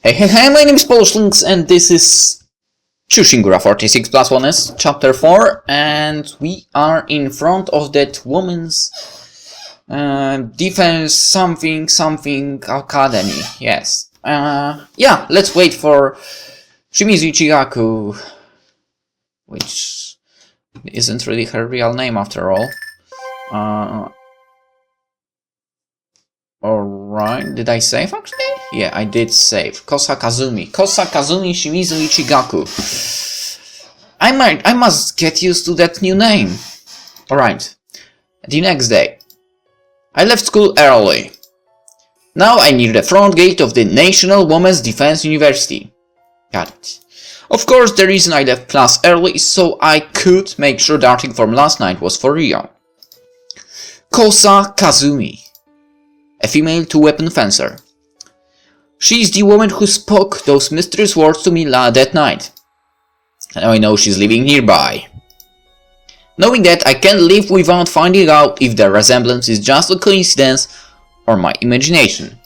Hey, my name is PolishLynx and this is ChuSingura46+1 S, chapter 4, and we are in front of that woman's defense something academy, yes. Yeah, let's wait for Shimizu Ichigaku, which isn't really her real name after all. Alright, did I save actually? Yeah, I did save. Kosakazumi Shimizu Ichigaku. I must get used to that new name. Alright. The next day. I left school early. Now I'm near the front gate of the National Women's Defense University. Got it. Of course, the reason I left class early is so I could make sure the article from last night was for real. Kosakazumi. A female two-weapon fencer. She is the woman who spoke those mysterious words to me that night. Now I know she's living nearby. Knowing that, I can't live without finding out if the resemblance is just a coincidence or my imagination.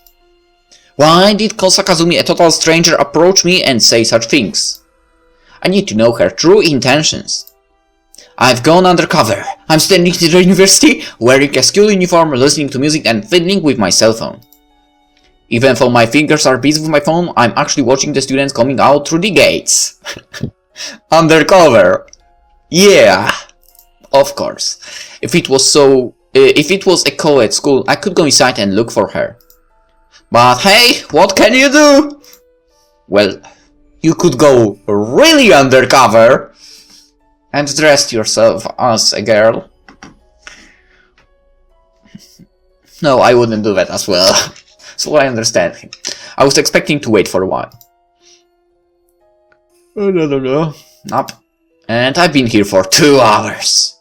Why did Kosakazumi, a total stranger, approach me and say such things? I need to know her true intentions. I've gone undercover. I'm standing in the university, wearing a school uniform, listening to music and fiddling with my cell phone. Even though my fingers are busy with my phone, I'm actually watching the students coming out through the gates. Undercover. Yeah, of course. If it was a co-ed school, I could go inside and look for her. But hey, what can you do? Well, you could go really undercover and dress yourself as a girl. No, I wouldn't do that as well. So I understand him. I was expecting to wait for a while. Nope. And I've been here for 2 hours.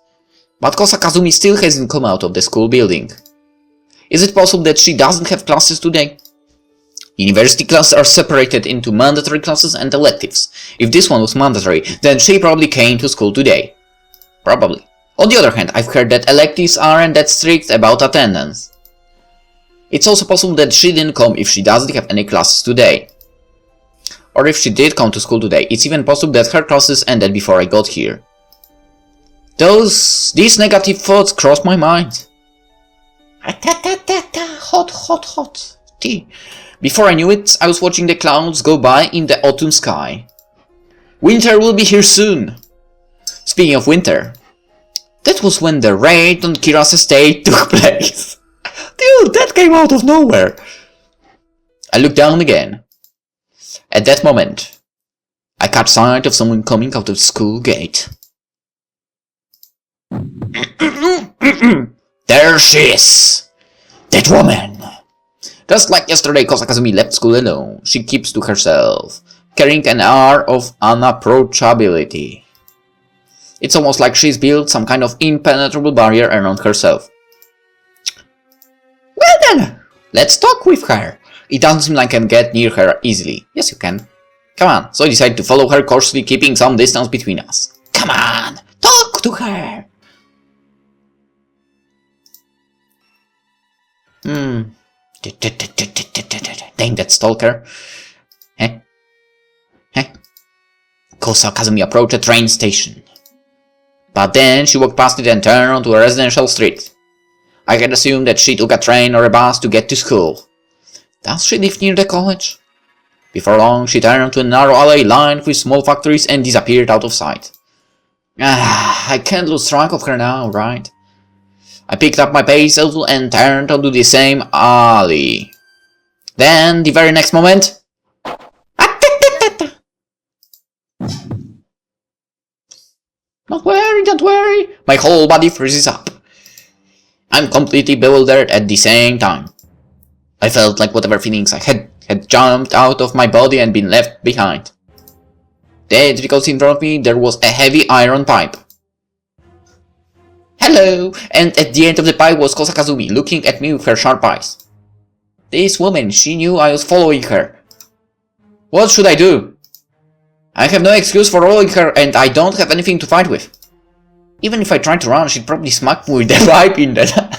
But Kosakazumi still hasn't come out of the school building. Is it possible that she doesn't have classes today? University classes are separated into mandatory classes and electives. If this one was mandatory, then she probably came to school today. Probably. On the other hand, I've heard that electives aren't that strict about attendance. It's also possible that she didn't come if she doesn't have any classes today. Or if she did come to school today, it's even possible that her classes ended before I got here. These negative thoughts crossed my mind. Hot tea. Before I knew it, I was watching the clouds go by in the autumn sky. Winter will be here soon. Speaking of winter, that was when the raid on Kira's estate took place. Dude, that came out of nowhere. I looked down again. At that moment, I caught sight of someone coming out of the school gate. There she is! That woman! Just like yesterday, Kosakazumi left school alone. She keeps to herself, carrying an air of unapproachability. It's almost like she's built some kind of impenetrable barrier around herself. Well then, let's talk with her. It doesn't seem like I can get near her easily. Yes, you can. Come on. So I decided to follow her cautiously, keeping some distance between us. Come on, talk to her. Dang that stalker. Kosakazumi approached a train station. But then she walked past it and turned onto a residential street. I had assumed that she took a train or a bus to get to school. Does she live near the college? Before long, she turned onto a narrow alley lined with small factories and disappeared out of sight. I can't lose track of her now, right? I picked up my pace a little and turned onto the same alley. Then, the very next moment... Don't worry. My whole body freezes up. I'm completely bewildered at the same time. I felt like whatever feelings I had jumped out of my body and been left behind. That's because in front of me there was a heavy iron pipe. Hello! And at the end of the pipe was Kosakazumi, looking at me with her sharp eyes. This woman, she knew I was following her. What should I do? I have no excuse for following her and I don't have anything to fight with. Even if I tried to run, she'd probably smack me with the pipe in the time.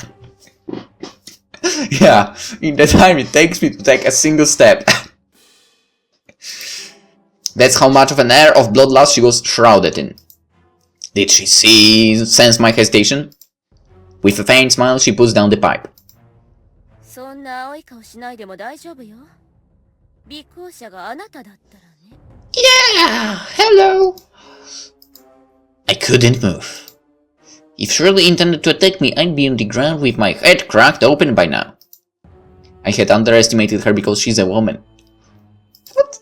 Yeah, in the time it takes me to take a single step. That's how much of an air of bloodlust she was shrouded in. Did she sense my hesitation? With a faint smile, she puts down the pipe. Yeah, hello. I couldn't move. If she really intended to attack me, I'd be on the ground with my head cracked open by now. I had underestimated her because she's a woman. What?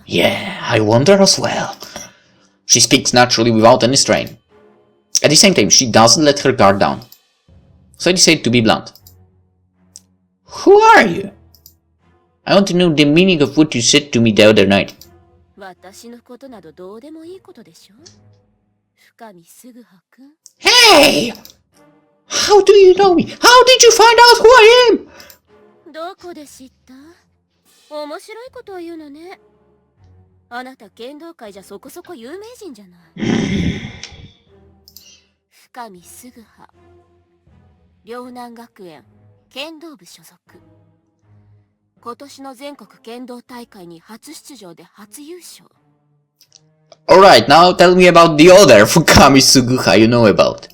Yeah, I wonder as well. She speaks naturally without any strain. At the same time, she doesn't let her guard down. So I decide to be blunt. Who are you? I want to know the meaning of what you said to me the other night. Hey! How do you know me? How did you find out who I am? Alright, now tell me about the other Fukami Suguha you know about.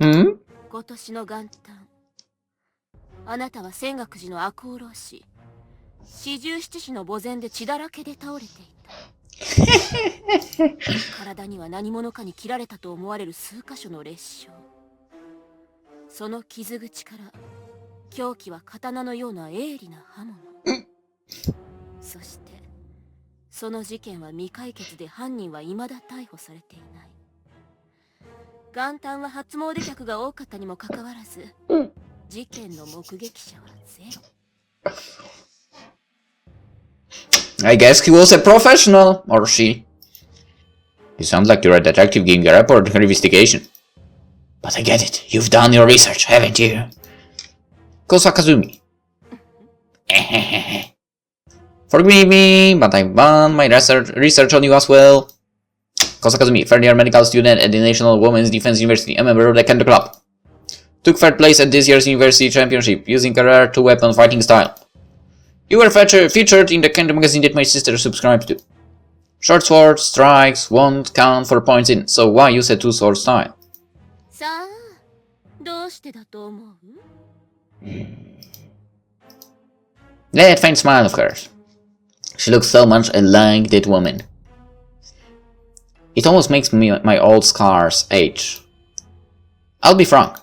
Hmm? 今年の元旦、あなたは戦学寺の赤穂浪士、四十七士の墓前で血だらけで倒れていた。体には何者かに切られたと思われる数箇所の裂傷。その傷口から凶器は刀のような鋭利な刃物。そしてその事件は未解決で犯人は未だ逮捕されていない。元旦は初詣客が多かったにもかかわらず、事件の目撃者はゼロ。I guess he was a professional, or she. You sound like you're a detective giving a report on her investigation. But I get it. You've done your research, haven't you? Kosakazumi. Forgive me, but I've done my research on you as well. Kosakazumi, third-year medical student at the National Women's Defense University, a member of the Kendo Club. Took third place at this year's University Championship, using a rare two-weapon fighting style. You were featured in the Kendo magazine that my sister subscribed to. Short sword, strikes, won't count for points in, so why use a two-sword style? That faint smile of hers. She looks so much like that woman. It almost makes me my old scars age. I'll be frank.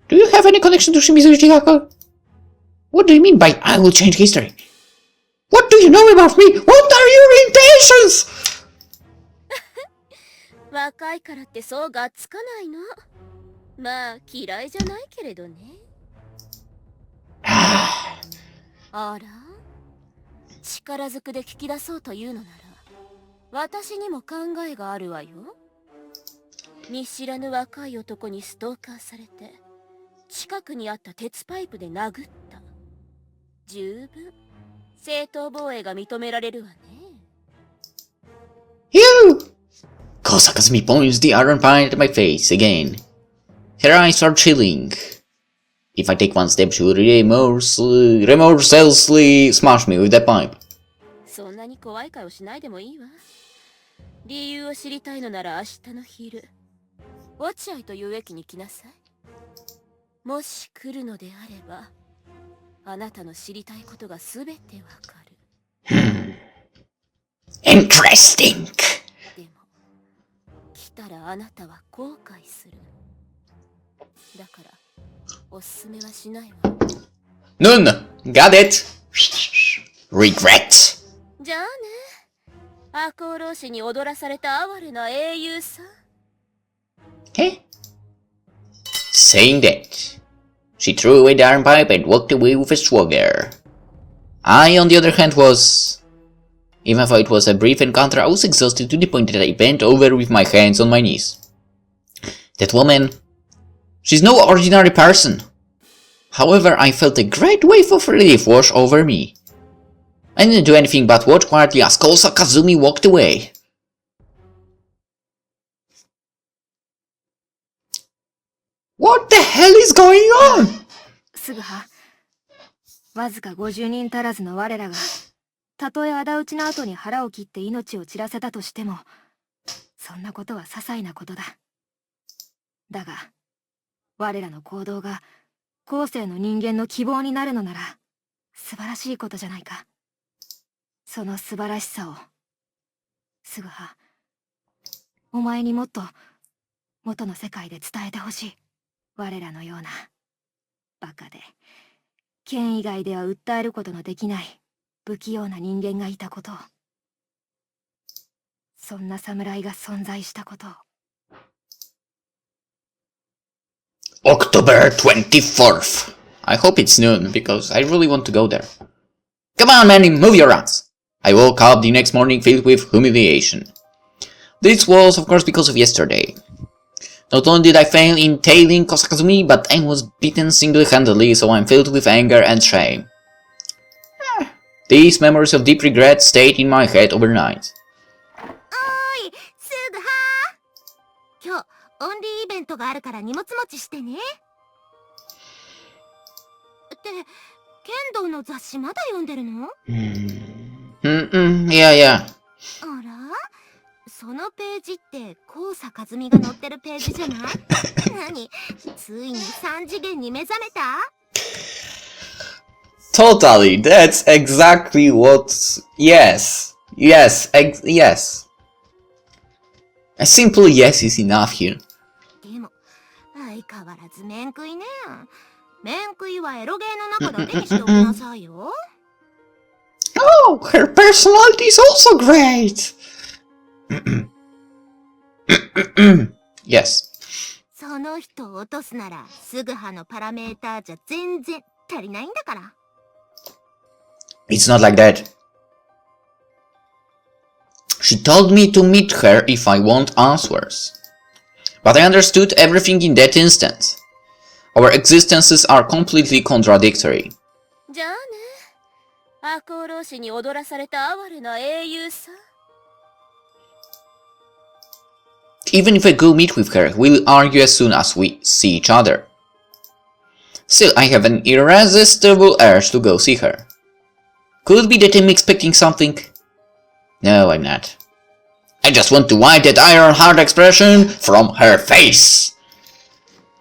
Do you have any connection to Shimizu Chihako? What do you mean by I will change history? What do you know about me? What are your intentions? 若いからってそうがっつかないの。まあ嫌いじゃないけれどね。あら、力ずくで聞き出そうというのなら、私にも考えがあるわよ。見知らぬ若い男にストーカーされて、近くにあった鉄パイプで殴った。十分正当防衛が認められるわね。You! Kosakazumi points the iron pipe at my face again. Her eyes are chilling. If I take one step, she will remorselessly smash me with that pipe. そんなに怖い顔しないでもいいわ。理由を知りたいのなら明日の昼、落合という駅に来なさい。もし来るのであれば、あなたの知りたいことがすべてわかる。Interesting! でも、来たらあなたは後悔する。だから、おすすめはしないわ。None! Got it! Regret! じゃあね。赤穂浪士に踊らされた哀れな英雄さ。Eh? Saying that, she threw away the iron pipe and walked away with a swagger. I, on the other hand, was... Even though it was a brief encounter, I was exhausted to the point that I bent over with my hands on my knees. That woman... She's no ordinary person. However, I felt a great wave of relief wash over me. I didn't do anything but watch quietly as Kosa Kazumi walked away. What the hell is going on? すぐは、わずか50人足らずの我らが、たとえ仇討ちの後に腹を切って命を散らせたとしても、そんなことは些細なことだ。だが、我らの行動が後世の人間の希望になるのなら、素晴らしいことじゃないか。その素晴らしさを、すぐは、お前にもっと元の世界で伝えてほしい。我らのようなバカで剣以外では訴えることのできない不器用な人間がいたことを、そんな侍が存在したことを。October 24th. I hope it's noon, because I really want to go there. Come on, Manny, move your ass! I woke up the next morning filled with humiliation. This was, of course, because of yesterday. Not only did I fail in tailing Kosakazumi, but I was beaten single-handedly, so I'm filled with anger and shame. These memories of deep regret stayed in my head overnight. オンリーイベントがあるから荷物持ちしてね。って剣道の雑誌まだ読んでるの？Yeah. あら、そのページって高佐和美が載ってるページじゃない？何、ついに3次元に目覚めた？ Totally, that's exactly what... Yes. A simple yes is enough here. でも、相変わらず面食いね。面食いはエロゲーの中だけにしておきなさいよ。Oh, her personality is also great! Yes. その人を落とすなら、すぐはのパラメーターじゃ全然足りないんだから。It's not like that. She told me to meet her if I want answers. But I understood everything in that instant. Our existences are completely contradictory. じゃあね、赤穂浪士に踊らされた哀れな英雄さ。Even if I go meet with her, we'll argue as soon as we see each other. Still, I have an irresistible urge to go see her. Could it be that I'm expecting something? No, I'm not. I just want to wipe that iron-hard expression from her face.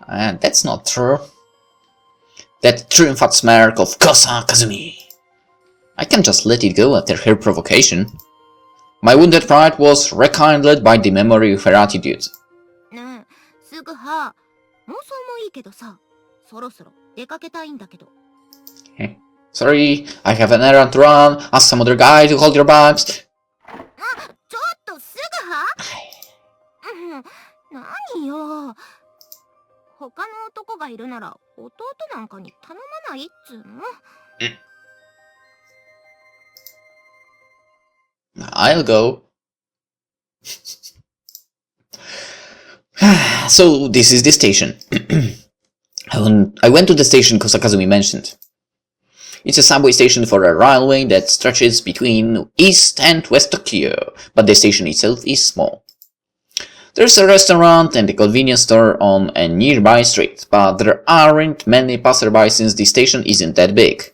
And that's not true. That triumphant smirk of Kosa Kazumi. I can't just let it go after her provocation. My wounded pride was rekindled by the memory of her attitude. ねえ、すぐは、妄想もいいけどさ、そろそろ出かけたいんだけど。Sorry, I have an errand to run. Ask some other guy to hold your bags. ちょっとすぐは？何よ。他の男がいるなら弟なんかに頼まないっつうの。I'll go. So, this is the station. I went to the station Kosakazumi mentioned. It's a subway station for a railway that stretches between East and West Tokyo, but the station itself is small. There's a restaurant and a convenience store on a nearby street, but there aren't many passersby since the station isn't that big.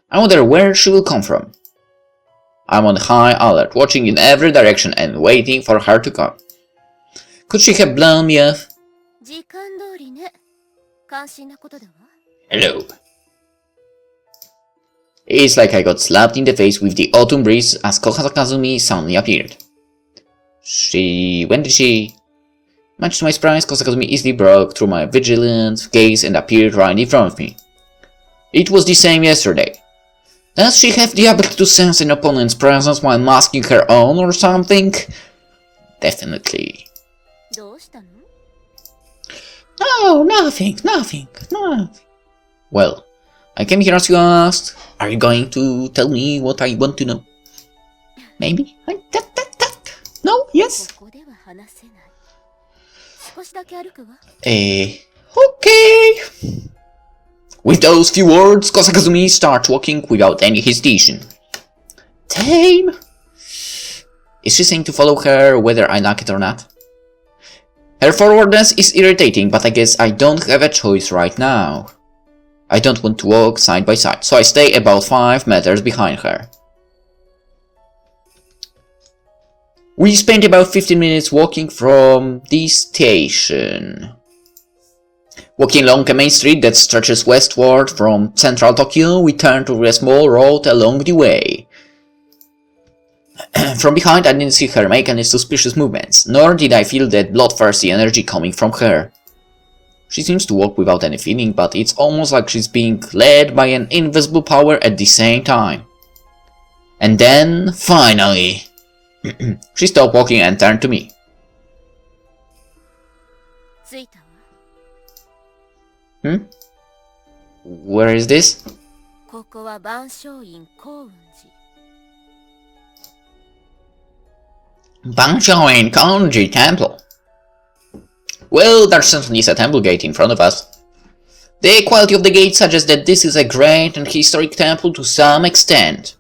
I wonder where she will come from. I'm on high alert, watching in every direction and waiting for her to come. Could she have blown me off? Hello. It's like I got slapped in the face with the autumn breeze as Kosakazumi suddenly appeared. When did she? Much to my surprise, Kosakazumi easily broke through my vigilant gaze and appeared right in front of me. It was the same yesterday. Does she have the ability to sense an opponent's presence while masking her own or something? Definitely. No, nothing. Well, I came here as you asked. Are you going to tell me what I want to know? Maybe? No? Yes? Okay. With those few words, Kosakazumi starts walking without any hesitation. Tame? Is she saying to follow her whether I like it or not? Her forwardness is irritating, but I guess I don't have a choice right now. I don't want to walk side by side, so I stay about 5 meters behind her. We spent about 15 minutes walking from the station. Walking along a main street that stretches westward from central Tokyo, we turned to a small road along the way. From behind, I didn't see her make any suspicious movements, nor did I feel that bloodthirsty energy coming from her. She seems to walk without any feeling, but it's almost like she's being led by an invisible power at the same time. And then, finally, she stopped walking and turned to me. Where is this? Banshoin Konji Temple. Well, there certainly is a temple gate in front of us. The quality of the gate suggests that this is a great and historic temple to some extent.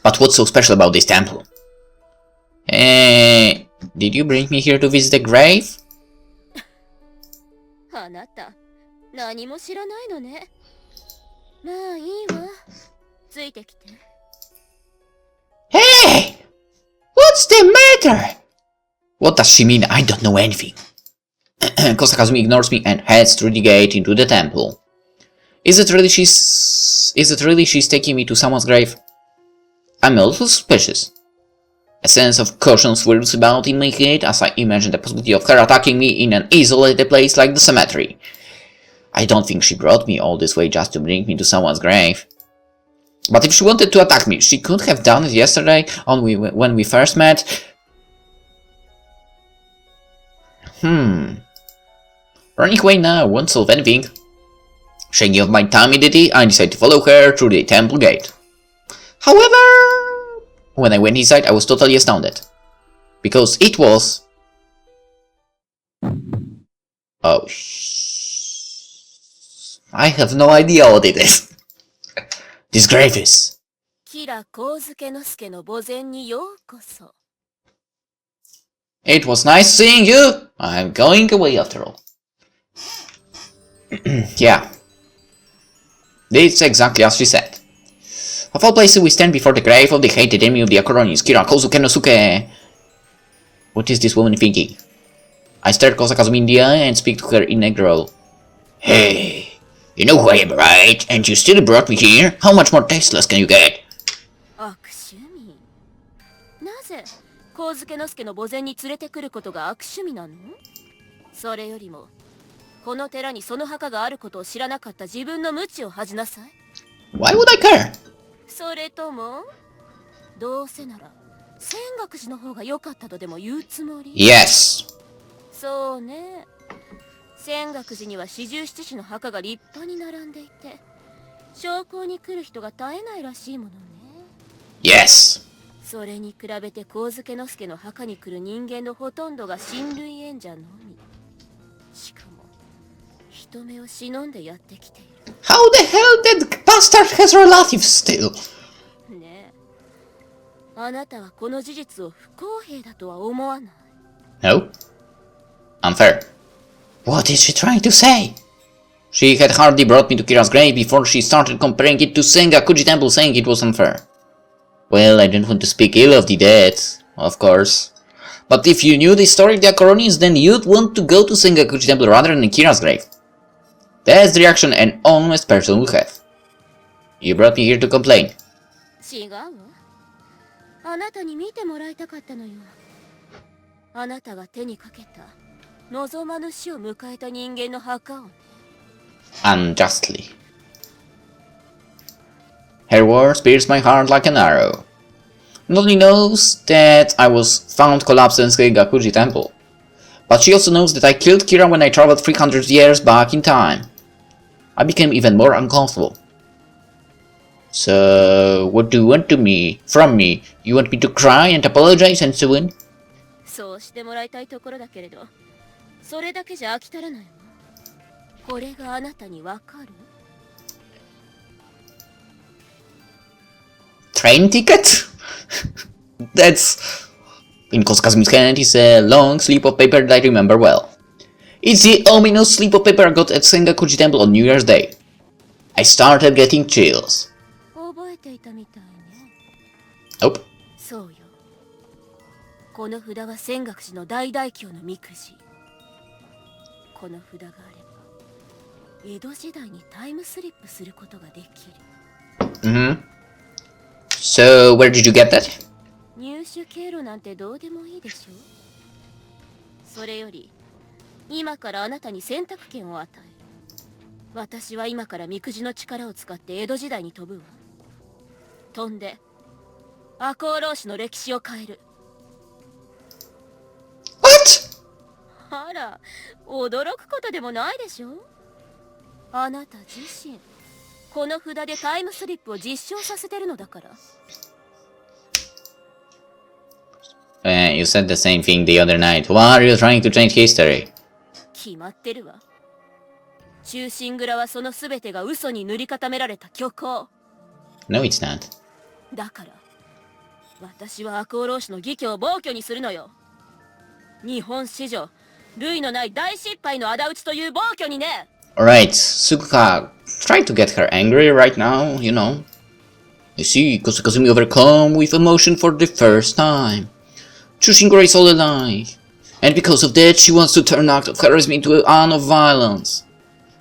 But what's so special about this temple? Did you bring me here to visit the grave? Hey! What's the matter? What does she mean? I don't know anything. Kosakazumi ignores me and heads through the gate into the temple. Is it really she's taking me to someone's grave? I'm a little suspicious. A sense of caution swirls about in my head as I imagine the possibility of her attacking me in an isolated place like the cemetery. I don't think she brought me all this way just to bring me to someone's grave. But if she wanted to attack me, she could have done it yesterday when we first met. Running away now won't solve anything. Shaking off my timidity, I decide to follow her through the temple gate. However, when I went inside, I was totally astounded. Because it was... Oh, I have no idea what it is. This grave is... It was nice seeing you. I'm going away after all. Yeah. It's exactly as she said. Of all places, we stand before the grave of the hated enemy of the Ronin, Kira Kozuke no Suke. What is this woman thinking? I stare Kosakazumi in the eye and speak to her in a growl. Hey, you know who I am, right? And you still brought me here? How much more tasteless can you get? Why would I care? Yes. Yes. それに比べて上野介の墓に来る人間のほとんどが親類縁者のみ。しかも人目を忍んでやってきている。How the hell that bastard has relatives still? ねえ、あなたはこの事実を不公平だとは思わない？ No. Unfair. What is she trying to say? She had hardly brought me to Kira's grave before she started comparing it to Sengakuji Temple, saying it was unfair. Well, I don't want to speak ill of the dead, of course. But if you knew the story of the Ronin, then you'd want to go to Sengakuji Temple rather than Kira's grave. That's the reaction an honest person would have. You brought me here to complain. 違うわ。あなたに見てもらいたかったのよ。あなたが手にかけた望まぬ死を迎えた人間の墓を。Unjustly. Her words pierced my heart like an arrow. Not only knows that I was found collapsed in Sengakuji Temple, but she also knows that I killed Kira when I traveled 300 years back in time. I became even more uncomfortable. So, what do you want from me? You want me to cry and apologize and so on? そうしてもらいたいところだけれど、それだけじゃ飽き足らないわ。これがあなたにわかる? Train ticket? That's... In Kasumi's hand is a long slip of paper that I remember well. It's the ominous slip of paper I got at Sengakuji Temple on New Year's Day. I started getting chills. Nope. そうよ。この札は仙岳寺の大大凶のみくじ。この札があれば、江戸時代にタイムスリップすることができる。So, where did you get that? 入手経路なんてどうでもいいでしょ。それより、今からあなたに選択権を与える。私は今からみくじの力を使って江戸時代に飛ぶわ。飛んで、赤穂浪士の歴史を変える。What? あら、驚くことでもないでしょ。あなた自身、この札でタイムスリップを実証させてるのだから。You said the same thing the other night. Why are you trying to change history? 決まってるわ。忠臣蔵はその全てが嘘に塗り固められた虚構。No, it's not. だから、私は赤穂浪士の義挙を暴挙にするのよ。日本史上、類のない大失敗の仇討ちという暴挙にね。Alright, Sukuka, try to get her angry right now, you know. You see, Kazumi overcome with emotion for the first time. ChuSingura is all a lie. And because of that, she wants to turn act of heroism into an of violence.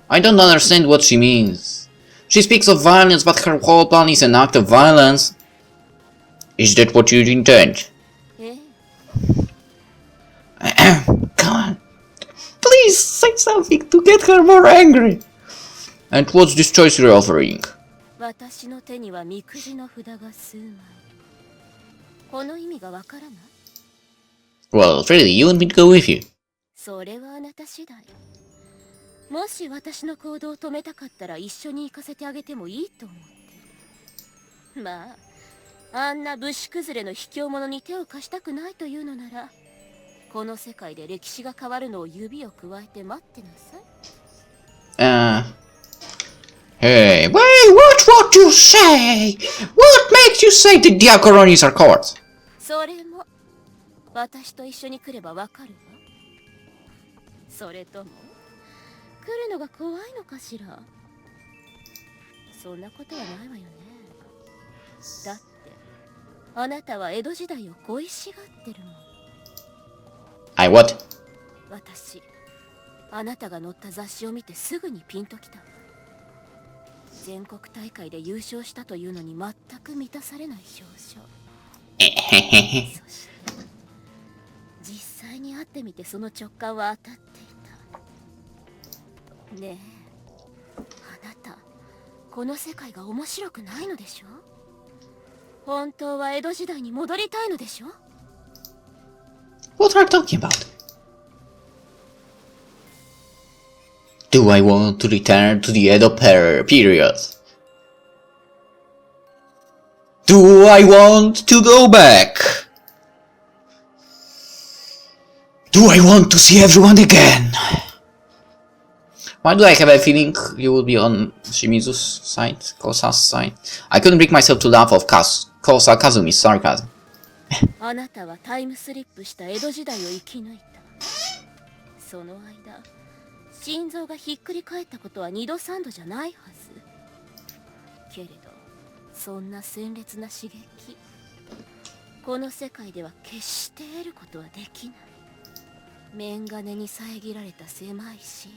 I don't understand what she means. She speaks of violence, but her whole plan is an act of violence. Is that what you intend? Come on. Please say something to get her more angry. And what's this choice you're offering? 私の手にはみくじの札が数枚。この意味がわからない? Well, really, you want me to go with you? それはあなた次第。もし私の行動を止めたかったら一緒に行かせてあげてもいいと思ってる。まあ、あんな武士崩れの卑怯者に手を貸したくないというのなら、この世界で歴史が変わるのを指をくわえて待ってなさい。Hey, wait, what you say? What makes you say that the Ronin are cowards? それも、私と一緒に来ればわかるわ。それとも、来るのが怖いのかしら。そんなことはないわよね。だって、あなたは江戸時代を恋しがってるもん。I what? 私、あなたが載った雑誌を見てすぐにピンときたわ。全国大会で優勝したというのに全く満たされない表彰。そして、実際に会ってみてその直感は当たっていた。ねえ、あなた、この世界が面白くないのでしょ？本当は江戸時代に戻りたいのでしょ？ What are you talking about? Do I want to return to the Edo period? Do I want to go back? Do I want to see everyone again? Why do I have a feeling you will be on Shimizu's side, Kosa's side? I couldn't bring myself to laugh off Kosa Kazumi's sarcasm. あなたはタイムスリップした江戸時代を生き抜いた。その間、心臓がひっくり返ったことは2度3度じゃないはず。けれど、そんな鮮烈な刺激、この世界では決して得ることはできない。面金に遮られた狭い視野。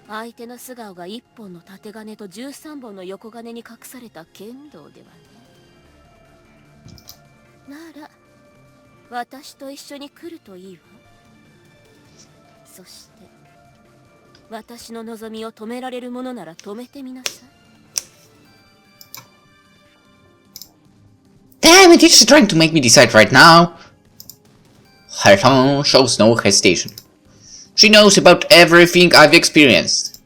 相手の素顔が1本の縦金と13本の横金に隠された剣道ではね。なら、私と一緒に来るといいわ。そして、私の望みを止められるものなら止めてみなさい。Damn it, she's trying to make me decide right now. Her tone shows no hesitation. She knows about everything I've experienced.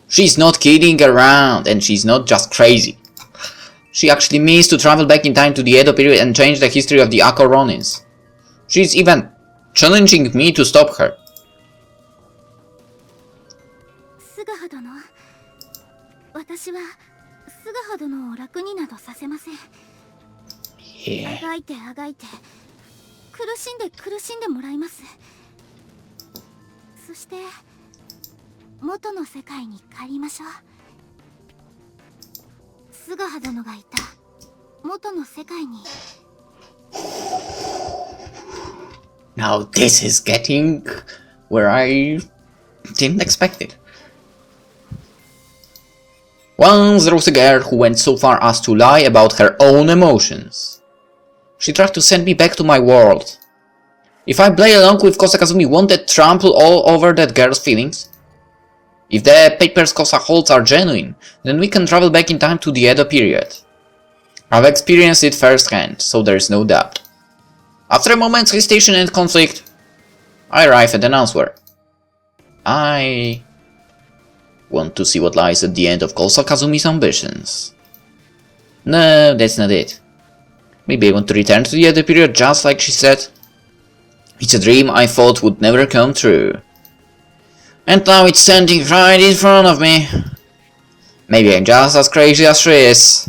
She's not kidding around, and she's not just crazy. She actually means to travel back in time to the Edo period and change the history of the Akko Ronins. She's even challenging me to stop her. 私はすぐほどのを楽になどさせません。Yeah. あがいてあがいて苦しんでもらいます。そして元の世界に帰りましょう。すぐは殿がいた元の世界に。 Now this is getting where I didn't expect it. Once there was a girl who went so far as to lie about her own emotions. She tried to send me back to my world. If I play along with Kosa Kazumi, won't that trample all over that girl's feelings? If the papers Kosa holds are genuine, then we can travel back in time to the Edo period. I've experienced it firsthand, so there is no doubt. After a moment's hesitation and conflict, I arrive at an answer. I want to see what lies at the end of Kosa Kazumi's ambitions. No, that's not it. Maybe I want to return to the Edo period just like she said. It's a dream I thought would never come true. And now it's standing right in front of me. Maybe I'm just as crazy as she is.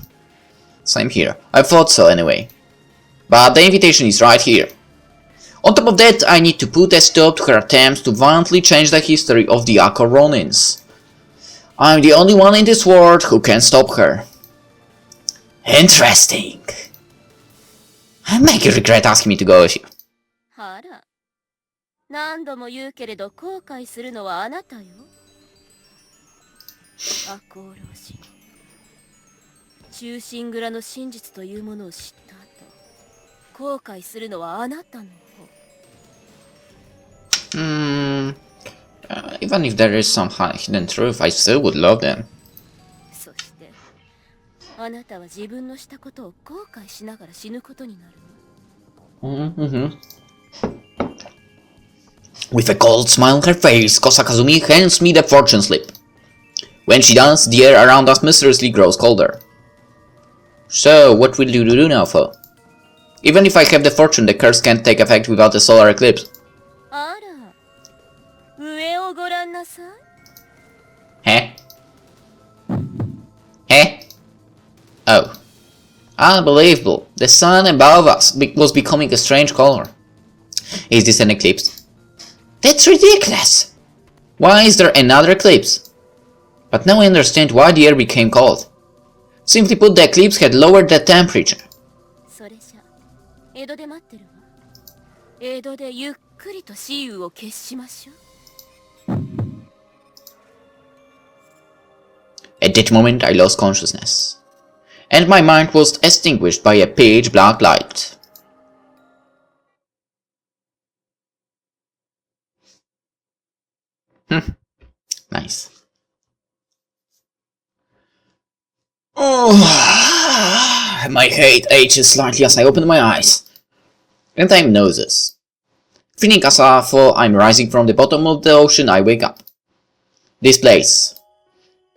Same here. I thought so anyway. But the invitation is right here. On top of that, I need to put a stop to her attempts to violently change the history of the Ako Ronins. I'm the only one in this world who can stop her. Interesting. I make you regret asking me to go with you. あら、何度も言うけれど後悔するのはあなたよ。赤穂浪士、忠臣蔵の真実というものを知った後、後悔するのはあなたの方。Even if there is some hidden truth, I still would love them. そして、あなたは自分のしたことを後悔しながら死ぬことになるの。With a cold smile on her face, Kosa Kazumi hands me the fortune slip. When she does, the air around us mysteriously grows colder. So, what will you do now, foe? Even if I have the fortune, the curse can't take effect without a solar eclipse. あら、上をご覧なさい。Huh? Huh? Oh. Unbelievable. The sun above us was becoming a strange color. Is this an eclipse? That's ridiculous! Why is there another eclipse? But now I understand why the air became cold. Simply put, the eclipse had lowered the temperature. それじゃ、江戸で待ってるわ。江戸でゆっくりと雌雄を決しましょう。At that moment, I lost consciousness, and my mind was extinguished by a pitch black light. Nice. Oh, my head aches slightly as I open my eyes, and I'm nauseous. Feeling as though I'm rising from the bottom of the ocean, I wake up. This place.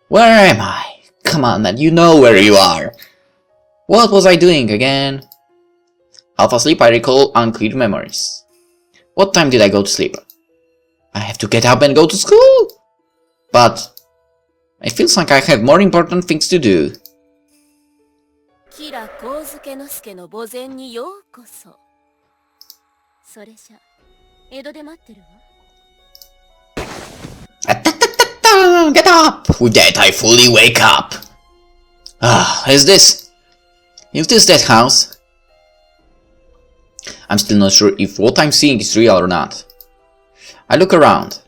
Where am I? Come on, man, you know where you are. What was I doing again? Half asleep, I recall unclear memories. What time did I go to sleep? I have to get up and go to school! But it feels like I have more important things to do. 吉良上野之助の墓前にようこそ。それじゃ、江戸で待ってるわ。Get up! With that, I fully wake up. Is this that house? I'm still not sure if what I'm seeing is real or not. I look around.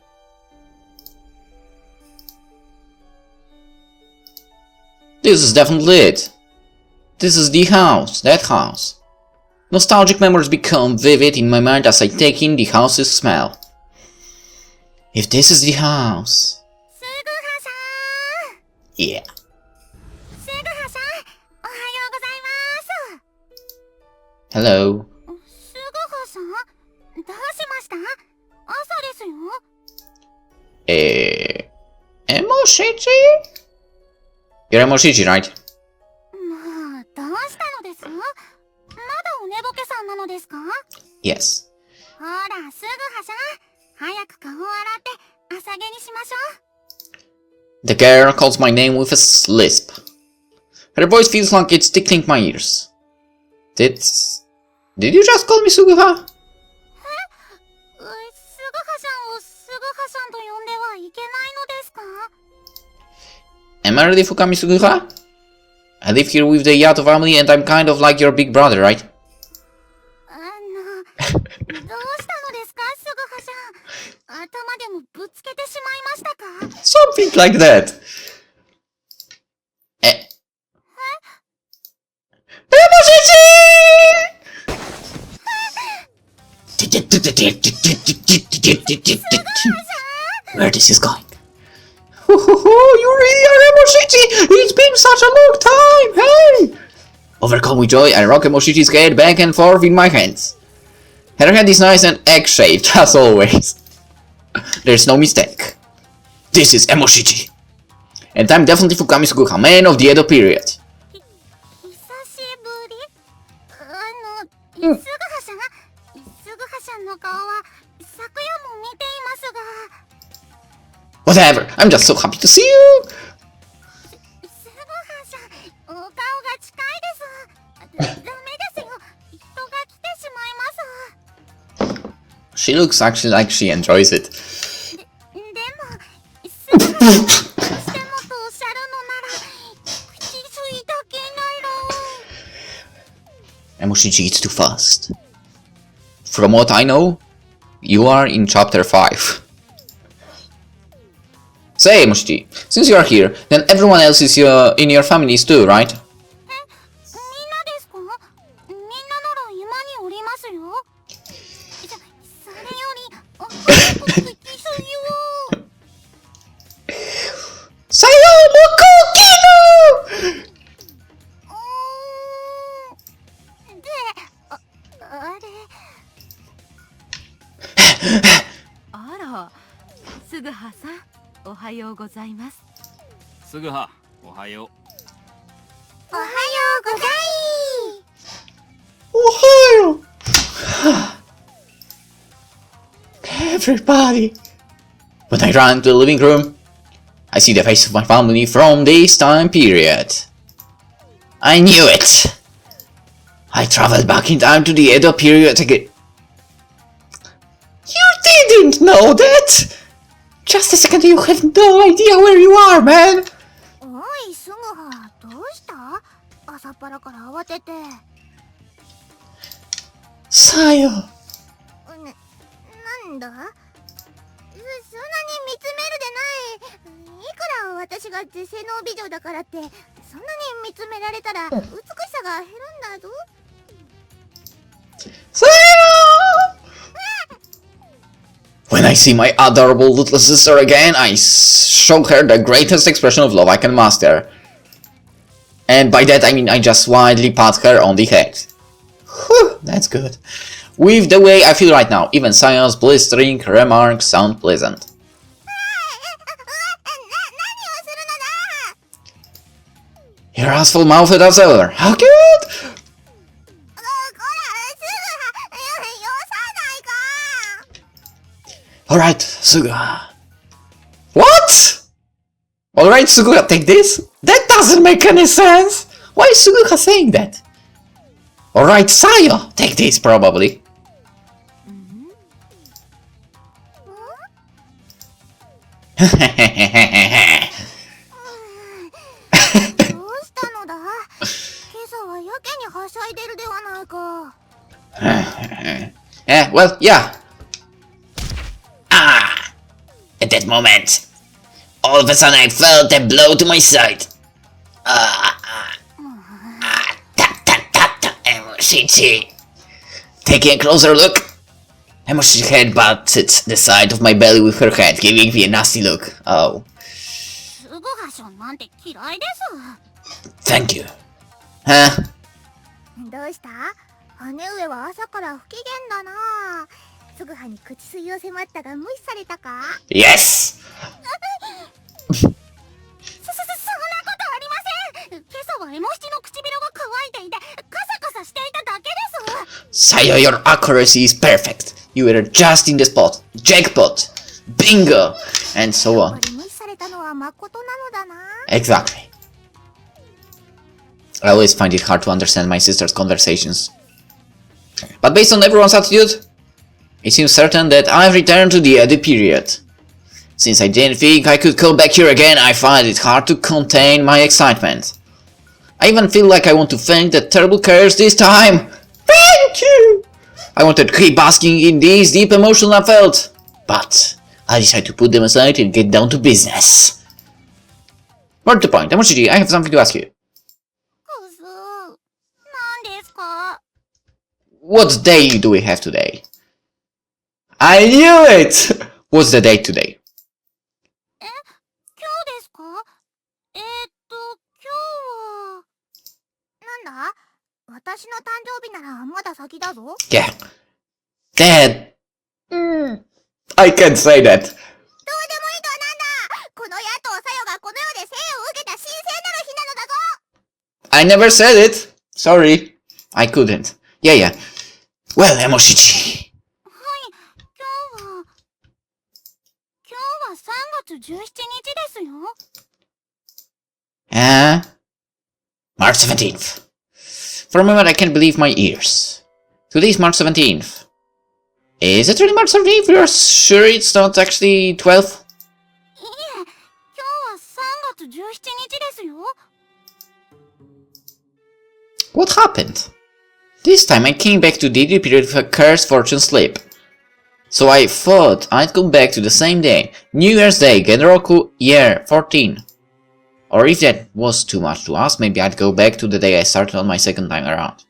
This is definitely it. This is the house, that house. Nostalgic memories become vivid in my mind as I take in the house's smell. If this is the house... Yeah. すぐはさん、おはようございます。 Hello. すぐはさん、どうしました？朝ですよ。Emoshichi? You're Emoshichi, right? まあ、どうしたのです？まだお寝ぼけさんなのですか？ Yes. ほら、すぐはさん、早く顔を洗って朝毛にしましょう。The girl calls my name with a lisp. Her voice feels like it's tickling my ears. Did you just call me Suguha? すぐはさんをすぐはさんと呼んではいけないのですか？ Am I ready for Kami Suguha? I live here with the Yato family and I'm kind of like your big brother, right? どうしたのですか、すぐはさん。頭でもぶつけてしまいましたか？ Something like that. Where this is going? You really are Emoshichi! It's been such a long time! Hey! Overcome with joy, I rock Emoshichi's head back and forth in my hands. Her head is nice and egg-shaped, as always. There's no mistake. This is Emoshichi. And I'm definitely Fukami Suguha, man of the Edo period. 久しぶり？すぐはさん？すぐはさんの顔は昨夜も見ていますが。 Whatever, I'm just so happy to see you! すぐはさん、お顔が近いです。ダメですよ。人が来てしまいます。 She looks actually like she enjoys it. でも、すぐはさん、どうしてもとおっしゃるのなら、口ついたけなろ。 Emoshichi eats too fast. From what I know, you are in chapter 5. Say, Emoshichi, since you are here, then everyone else is in your families too, right? みんなですか？みんななら今におりますよ。それより、口つぎを。で、あれ。あら、すぐはさん、おはようございます。すぐは、おはよう。おはようござい。Everybody! When I run to the living room, I see the face of my family from this time period. I knew it! I traveled back in time to the Edo period again. You didn't know that! Just a second, you have no idea where you are, man! おい、すぐは、どうした？朝っぱらから慌てて。Sayo! なんだ？そんなに見つめるでない。いくら私が絶世の美女だからって、そんなに見つめられたら美しさが減るんだぞ。Sayo! When I see my adorable little sister again, I show her the greatest expression of love I can master. And by that I mean I just widely pat her on the head. Whew, that's good. With the way I feel right now, even Saya's blistering remarks sound pleasant. You're as full-mouthed as ever. How cute! Alright, Suga. What? Alright, Suga, take this? That doesn't make any sense! Why is Suga saying that? Alright, Saya, take this probably. Well, yeah. At that moment, all of a sudden I felt a blow to my side. Emoshichi. Taking a closer look, Emoshichi head batted the side of my belly with her head, giving me a nasty look. Oh. Thank you. Huh? どうした？姉上は朝から不機嫌だな。すぐはに口吸いを迫ったが無視されたか？ Yes! そんなことありません。今朝はエモシチの唇が乾いていてカサカサしていただけです。 Sayo, your accuracy is perfect. You were just in the spot. Jackpot. Bingo! And so on. 無視されたのはまことなのだな。 Exactly. I always find it hard to understand my sister's conversations. But based on everyone's attitude, it seems certain that I've returned to the Edo period. Since I didn't think I could come back here again, I find it hard to contain my excitement. I even feel like I want to thank that terrible curse this time. Thank you! I wanted to keep basking in these deep emotions I felt, but I decided to put them aside and get down to business. More to the point, Emoshiji, I have something to ask you. くす。何ですか？ What day do we have today? I knew it! What's the date today? 今日ですか？今日は。なんだ？私の誕生日ならまだ先だぞ。 Yeah. Dad. I can't say that. どうでもいいとはなんだ。この野党さよがこの世で生を受けた神聖なる日なのだぞ。 I never said it. Sorry. I couldn't. Yeah. Well, Emoshiji. 今日は3月17日ですよ。March 17th. For a moment I can't believe my ears. Today's March 17th. Is it really March 17th? You're sure it's not actually 12th? いえ、今日は3月17日ですよ。 What happened? This time I came back to the Edo period with a cursed fortune slip. So I thought I'd come back to the same day, New Year's Day, Genroku year 14. Or if that was too much to ask, maybe I'd go back to the day I started on my second time around.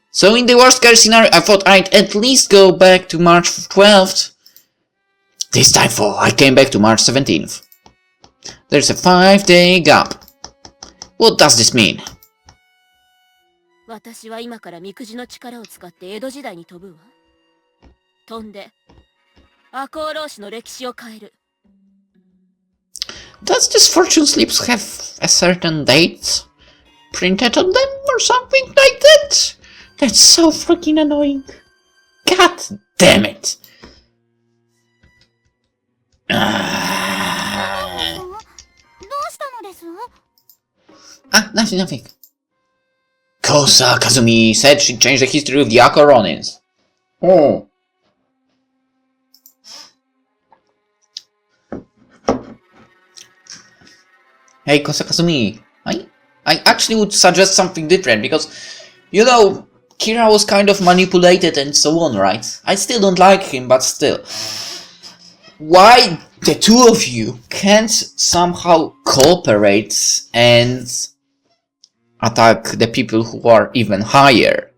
So in the worst case scenario, I thought I'd at least go back to March 12th. This time I came back to March 17th. There's a 5-day gap. What does this mean? 私は今からみくじの力を使って江戸時代に飛ぶわ。飛んで赤穂浪士の歴史を変える。 Does this fortune slips have a certain date printed on them or something like that? That's so freaking annoying. God damn it. どうしたのです？ Nothing. Kosa Kazumi said she'd change the history of the Ako Ronins. Oh. Hey, Kosa Kazumi, I actually would suggest something different because, you know, Kira was kind of manipulated and so on, right? I still don't like him, but still. Why the two of you can't somehow cooperate and attack the people who are even higher?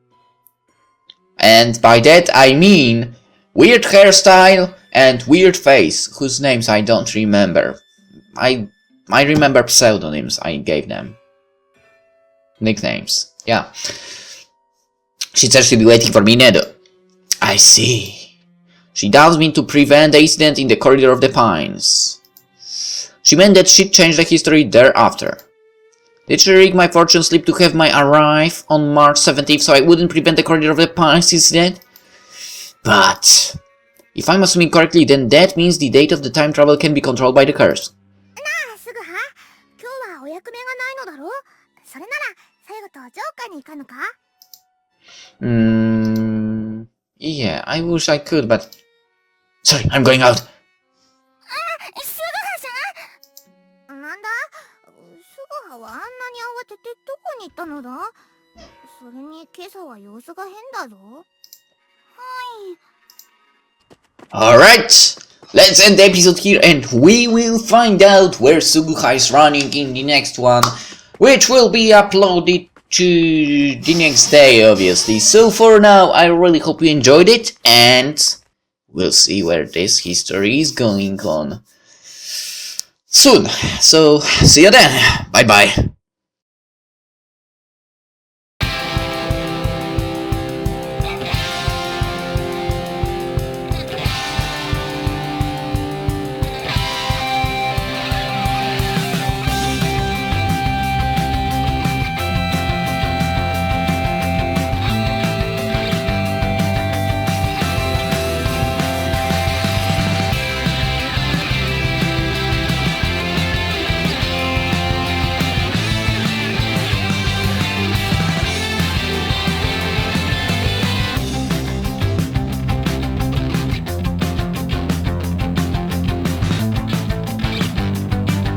And by that I mean weird hairstyle and weird face, whose names I don't remember. I remember pseudonyms I gave them. Nicknames, yeah. She said she'd be waiting for me in Edo. I see. She doubts me to prevent the incident in the corridor of the pines. She meant that she'd change the history thereafter. Did she rig my fortune slip to have my arrive on March 17th so I wouldn't prevent the corridor of the pines incident? But if I'm assuming correctly, then that means the date of the time travel can be controlled by the curse. なあ、すぐは。今日はお役目がないのだろう。それなら、さよと城下に行かぬか？ Yeah, I wish I could, but... Sorry, I'm going out. すぐはさん。なんだ？すぐははあんなに慌ててどこに行ったのだ？それに今朝は様子が変だぞ。はい。 Alright, let's end the episode here and we will find out where Suguha is running in the next one, which will be uploaded to the next day, obviously. So for now, I really hope you enjoyed it and we'll see where this history is going on soon. So see you then. Bye bye.